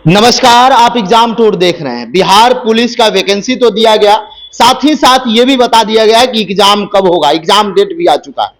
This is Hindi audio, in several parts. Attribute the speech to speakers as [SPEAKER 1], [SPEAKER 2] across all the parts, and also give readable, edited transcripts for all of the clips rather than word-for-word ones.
[SPEAKER 1] नमस्कार, आप एग्जाम टूर देख रहे हैं। बिहार पुलिस का वैकेंसी तो दिया गया, साथ ही साथ ये भी बता दिया गया कि एग्जाम कब होगा। एग्जाम डेट भी आ चुका है,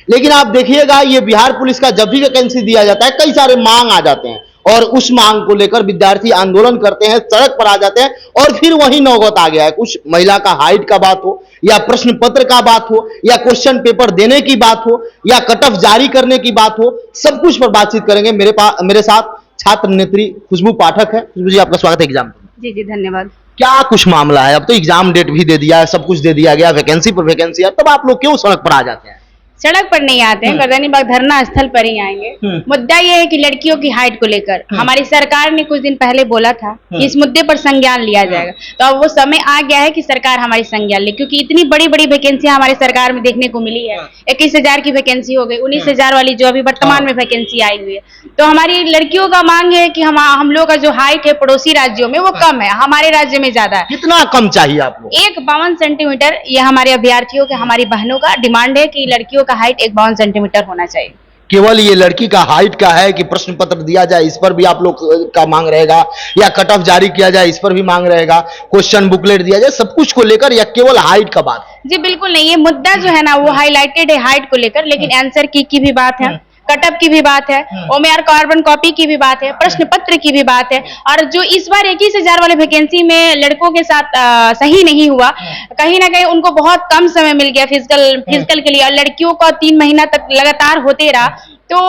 [SPEAKER 1] लेकिन आप देखिएगा ये बिहार पुलिस का जब भी वैकेंसी दिया जाता है कई सारे मांग आ जाते हैं और उस मांग को लेकर विद्यार्थी आंदोलन करते हैं, सड़क पर आ जाते हैं और फिर वही नौबत आ गया है। कुछ महिला का हाइट का बात हो या प्रश्न पत्र का बात हो या क्वेश्चन पेपर देने की बात हो या कट ऑफ जारी करने की बात हो, सब कुछ पर बातचीत करेंगे। मेरे साथ छात्र नेत्री खुशबू पाठक है। खुशबू जी, आपका स्वागत है एग्जाम।
[SPEAKER 2] जी जी धन्यवाद।
[SPEAKER 1] क्या कुछ मामला है? अब तो एग्जाम डेट भी दे दिया है, सब कुछ दे दिया गया, वैकेंसी पर वैकेंसी है, तब आप लोग क्यों सड़क पर आ जाते हैं?
[SPEAKER 2] सड़क पर नहीं आते हैं, गर्दनीबाग धरना स्थल पर ही आएंगे। मुद्दा ये है कि लड़कियों की हाइट को लेकर हमारी सरकार ने कुछ दिन पहले बोला था कि इस मुद्दे पर संज्ञान लिया जाएगा, तो अब वो समय आ गया है कि सरकार हमारी संज्ञान ले, क्योंकि इतनी बड़ी बड़ी वैकेंसियां हमारी सरकार में देखने को मिली है। 21,000 की वैकेंसी हो गई, 19,000 वाली जो अभी वर्तमान में वैकेंसी आई हुई है। तो हमारी लड़कियों का मांग है कि हम लोग का जो हाइट है पड़ोसी राज्यों में वो कम है, हमारे राज्य में ज्यादा है।
[SPEAKER 1] कितना कम चाहिए आपको?
[SPEAKER 2] 52 सेंटीमीटर। ये हमारे अभ्यर्थियों के, हमारी बहनों का डिमांड है कि लड़कियों का हाइट 52 सेंटीमीटर होना चाहिए।
[SPEAKER 1] केवल ये लड़की का हाइट का है कि प्रश्न पत्र दिया जाए इस पर भी आप लोग का मांग रहेगा, या कट ऑफ जारी किया जाए इस पर भी मांग रहेगा, क्वेश्चन बुकलेट दिया जाए, सब कुछ को लेकर, या केवल हाइट का बात?
[SPEAKER 2] जी बिल्कुल नहीं, ये मुद्दा जो है ना वो हाईलाइटेड है हाइट को लेकर, लेकिन आंसर की भी बात है, कटअप की भी बात है, ओमेआर कार्बन कॉपी की भी बात है, प्रश्न पत्र की भी बात है। और जो इस बार 21,000 वाले वैकेंसी में लड़कों के साथ सही नहीं हुआ, कहीं ना कहीं उनको बहुत कम समय मिल गया फिजिकल के लिए, और लड़कियों का 3 महीना तक लगातार होते रहा, तो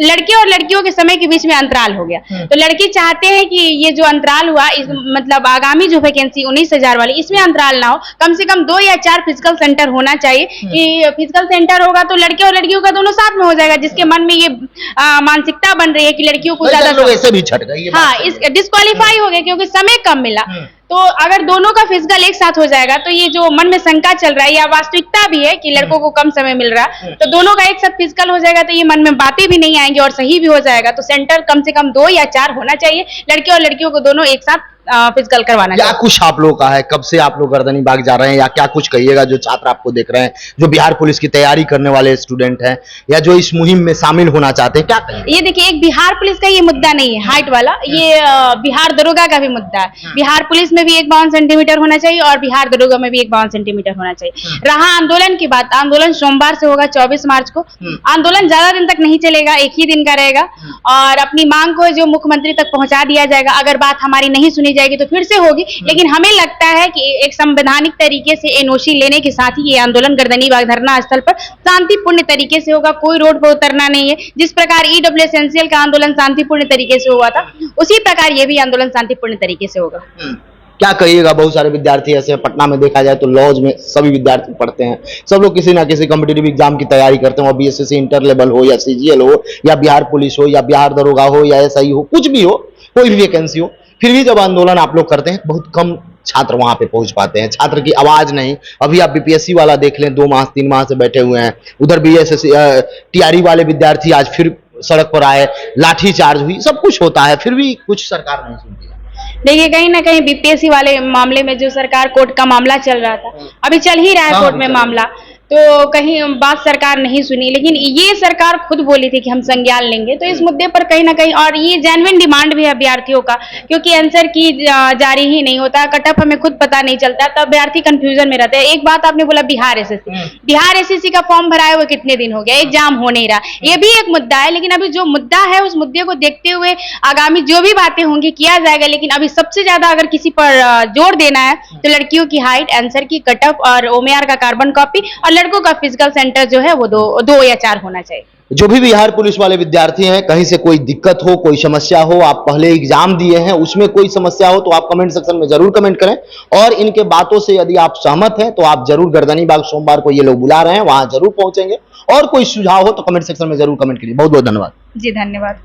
[SPEAKER 2] लड़के और लड़कियों के समय के बीच में अंतराल हो गया। तो लड़के चाहते हैं कि ये जो अंतराल हुआ, इस मतलब आगामी जो वैकेंसी 19,000 वाली, इसमें अंतराल ना हो, कम से कम 2 या 4 फिजिकल सेंटर होना चाहिए। कि फिजिकल सेंटर होगा तो लड़के और लड़कियों का दोनों साथ में हो जाएगा, जिसके मन में ये मानसिकता बन रही है कि लड़कियों को ज्यादा
[SPEAKER 1] लोग ऐसे भी छट गए।
[SPEAKER 2] हाँ, इस डिस्क्वालीफाई हो गए क्योंकि समय कम मिला। तो अगर दोनों का फिजिकल एक साथ हो जाएगा तो ये जो मन में शंका चल रहा है या वास्तविकता भी है कि लड़कों को कम समय मिल रहा है, तो दोनों का एक साथ फिजिकल हो जाएगा तो ये मन में बातें भी नहीं आएंगी और सही भी हो जाएगा। तो सेंटर कम से कम 2 या 4 होना चाहिए, लड़के और लड़कियों को दोनों एक साथ फिजिकल करवाना चाहिए।
[SPEAKER 1] क्या कुछ आप लोग का है? कब से आप लोग गर्दनीबाग जा रहे हैं, या क्या कुछ कहिएगा जो छात्र आपको देख रहे हैं, जो बिहार पुलिस की तैयारी करने वाले स्टूडेंट हैं या जो इस मुहिम में शामिल होना चाहते हैं? क्या कहेंगे?
[SPEAKER 2] ये देखिए, एक बिहार पुलिस का ये मुद्दा नहीं है हाइट वाला, ये बिहार दरोगा का भी मुद्दा है। बिहार पुलिस में भी 51 सेंटीमीटर होना चाहिए और बिहार दरोगा में भी 51 सेंटीमीटर होना चाहिए। रहा आंदोलन की बात, आंदोलन सोमवार से होगा 24 मार्च को। आंदोलन ज्यादा दिन तक नहीं चलेगा, एक ही दिन का रहेगा, और अपनी मांग को जो मुख्यमंत्री तक पहुंचा दिया जाएगा। अगर बात हमारी नहीं सुनी जाएगी तो फिर से होगी, लेकिन हमें लगता है कि एक संवैधानिक तरीके से एनओसी लेने के साथ ही ये आंदोलन गर्दनीबाग धरना स्थल पर शांतिपूर्ण तरीके से होगा। कोई रोड पर उतरना नहीं है। जिस प्रकार ईडब्ल्यू एसेंशियल का आंदोलन शांतिपूर्ण तरीके से हुआ था, उसी प्रकार ये भी आंदोलन शांतिपूर्ण तरीके से होगा।
[SPEAKER 1] क्या कहिएगा? बहुत सारे विद्यार्थी ऐसे, पटना में देखा जाए तो लॉज में सभी विद्यार्थी पढ़ते हैं, सब लोग किसी ना किसी कॉम्पिटिटिव एग्जाम की तैयारी करते हैं, बीएसएससी इंटर लेवल हो या सीजीएल हो या बिहार पुलिस हो या बिहार दरोगा हो या एसआई हो, कुछ भी हो, कोई भी वैकेंसी हो, फिर भी जब आंदोलन आप लोग करते हैं बहुत कम छात्र वहां पे पहुंच पाते हैं। छात्र की आवाज नहीं। अभी आप बीपीएससी वाला देख लें, 2 माह 3 माह से बैठे हुए हैं। उधर बीएसएससी टीआरई वाले विद्यार्थी आज फिर सड़क पर आए, लाठी चार्ज हुई, सब कुछ होता है, फिर भी कुछ सरकार नहीं सुनती है।
[SPEAKER 2] देखिए, कहीं ना कहीं बीपीएससी वाले मामले में जो सरकार कोर्ट का मामला चल रहा था, अभी चल ही रहा है कोर्ट में मामला, तो कहीं बात सरकार नहीं सुनी। लेकिन ये सरकार खुद बोली थी कि हम संज्ञान लेंगे, तो इस मुद्दे पर कहीं ना कहीं, और ये जेन्युइन डिमांड भी है अभ्यर्थियों का, क्योंकि आंसर की जारी ही नहीं होता, कटअप हमें खुद पता नहीं चलता, तो अभ्यर्थी कंफ्यूजन में रहते हैं। एक बात आपने बोला बिहार एसएससी का फॉर्म भराए हुए कितने दिन हो गया, एग्जाम हो नहीं रहा, ये भी एक मुद्दा है। लेकिन अभी जो मुद्दा है उस मुद्दे को देखते हुए आगामी जो भी बातें होंगी किया जाएगा। लेकिन अभी सबसे ज्यादा अगर किसी पर जोर देना है तो लड़कियों की हाइट, आंसर की, कटअप और ओमेआर का कार्बन कॉपी, और लड़कों का फिजिकल सेंटर जो है वो 2 या 4 होना चाहिए।
[SPEAKER 1] जो भी बिहार पुलिस वाले विद्यार्थी हैं, कहीं से कोई दिक्कत हो, कोई समस्या हो, आप पहले एग्जाम दिए हैं, उसमें कोई समस्या हो तो आप कमेंट सेक्शन में जरूर कमेंट करें। और इनके बातों से यदि आप सहमत हैं तो आप जरूर गर्दनीबाग सोमवार को ये लोग बुला रहे हैं, वहां जरूर पहुंचेंगे। और कोई सुझाव हो तो कमेंट सेक्शन में जरूर कमेंट करिए। बहुत बहुत धन्यवाद।
[SPEAKER 2] जी धन्यवाद।